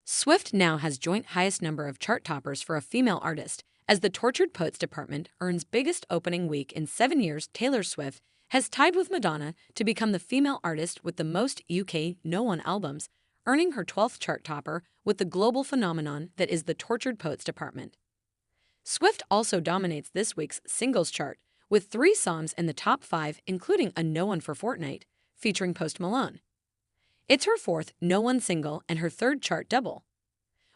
Swift now has joint highest number of chart toppers for a female artist, as the Tortured Poets department earns biggest opening week in 7 years. Taylor Swift has tied with Madonna to become the female artist with the most UK No One albums, earning her 12th chart topper with the global phenomenon that is the Tortured Poets department. Swift also dominates this week's singles chart, with 3 songs in the top 5, including a No One for Fortnite, featuring Post Malone. It's her 4th No One single and her 3rd chart double.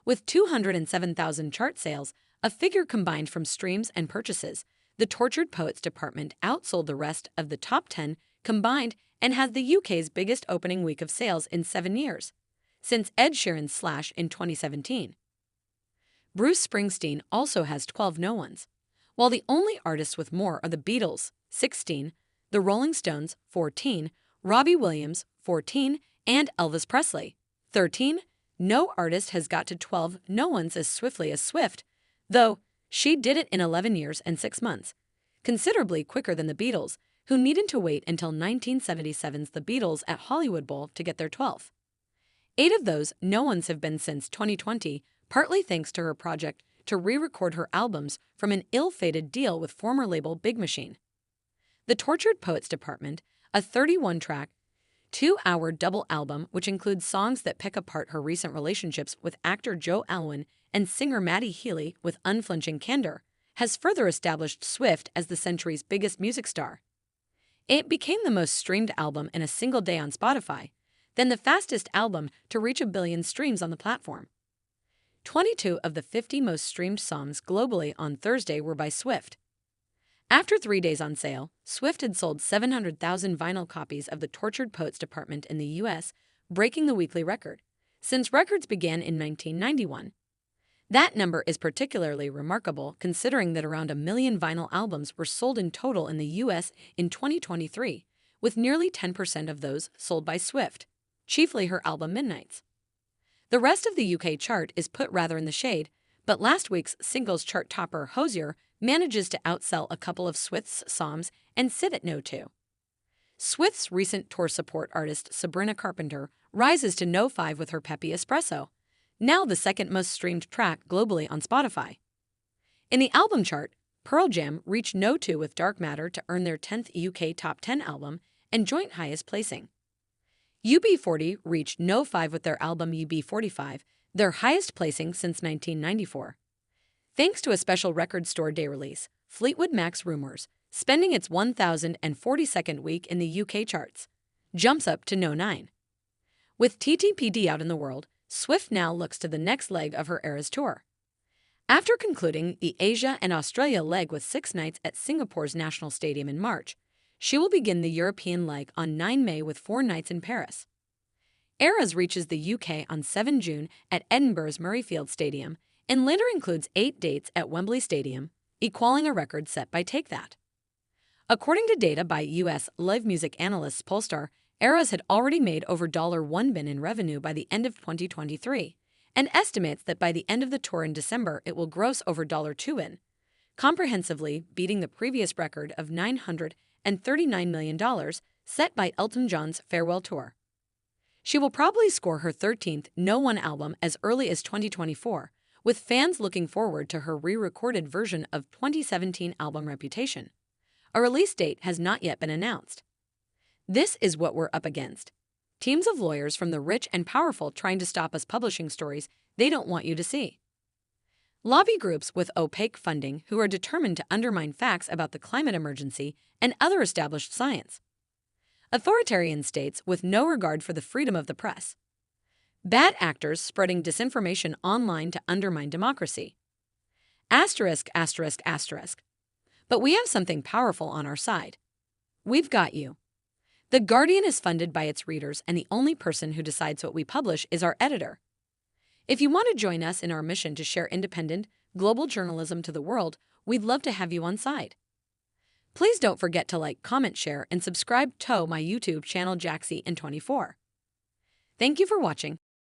With 207,000 chart sales, a figure combined from streams and purchases, the Tortured Poets department outsold the rest of the top 10 combined and has the UK's biggest opening week of sales in 7 years, since Ed Sheeran's Slash in 2017. Bruce Springsteen also has 12 No Ones, while the only artists with more are the Beatles, 16, the Rolling Stones, 14, Robbie Williams, 14, and Elvis Presley, 13. No artist has got to 12 No Ones as swiftly as Swift, though she did it in 11 years and 6 months, considerably quicker than the Beatles, who needed to wait until 1977's The Beatles at Hollywood Bowl to get their 12th. 8 of those No Ones have been since 2020, partly thanks to her project to re-record her albums from an ill-fated deal with former label Big Machine. The Tortured Poets department, a 31-track, 2-hour double album which includes songs that pick apart her recent relationships with actor Joe Alwyn and singer Maddie Healy with unflinching candor, has further established Swift as the century's biggest music star. It became the most streamed album in a single day on Spotify, then the fastest album to reach 1 billion streams on the platform. 22 of the 50 most streamed songs globally on Thursday were by Swift. After 3 days on sale, Swift had sold 700,000 vinyl copies of the Tortured Poets department in the US, breaking the weekly record, since records began in 1991. That number is particularly remarkable considering that around 1 million vinyl albums were sold in total in the US in 2023, with nearly 10% of those sold by Swift, chiefly her album Midnights. The rest of the UK chart is put rather in the shade, but last week's singles chart topper Hosier manages to outsell a couple of Swift's songs and sit at No. 2. Swift's recent tour support artist Sabrina Carpenter rises to No. 5 with her peppy Espresso, now the second most streamed track globally on Spotify. In the album chart, Pearl Jam reached No. 2 with Dark Matter to earn their 10th UK Top 10 album and joint highest placing. UB40 reached No. 5 with their album UB45, their highest placing since 1994. Thanks to a special record store day release, Fleetwood Mac's Rumours, spending its 1,042nd week in the UK charts, jumps up to No. 9. With TTPD out in the world, Swift now looks to the next leg of her Eras tour. After concluding the Asia and Australia leg with 6 nights at Singapore's National Stadium in March, she will begin the European leg on 9 May with 4 nights in Paris. Eras reaches the UK on 7 June at Edinburgh's Murrayfield Stadium and later includes 8 dates at Wembley Stadium, equaling a record set by Take That. According to data by US live music analysts Polestar, Eras had already made over $1 billion in revenue by the end of 2023 and estimates that by the end of the tour in December it will gross over $2 billion, comprehensively beating the previous record of $939 million set by Elton John's farewell tour. She will probably score her 13th No One album as early as 2024, with fans looking forward to her re-recorded version of 2017 album Reputation. A release date has not yet been announced. This is what we're up against. Teams of lawyers from the rich and powerful trying to stop us publishing stories they don't want you to see. Lobby groups with opaque funding who are determined to undermine facts about the climate emergency and other established science. Authoritarian states with no regard for the freedom of the press. Bad actors spreading disinformation online to undermine democracy. Asterisk, asterisk, asterisk. But we have something powerful on our side. We've got you. The Guardian is funded by its readers, and the only person who decides what we publish is our editor. If you want to join us in our mission to share independent, global journalism to the world, we'd love to have you on side. Please don't forget to like, comment, share, and subscribe to my YouTube channel Jaxcey N24. Thank you for watching.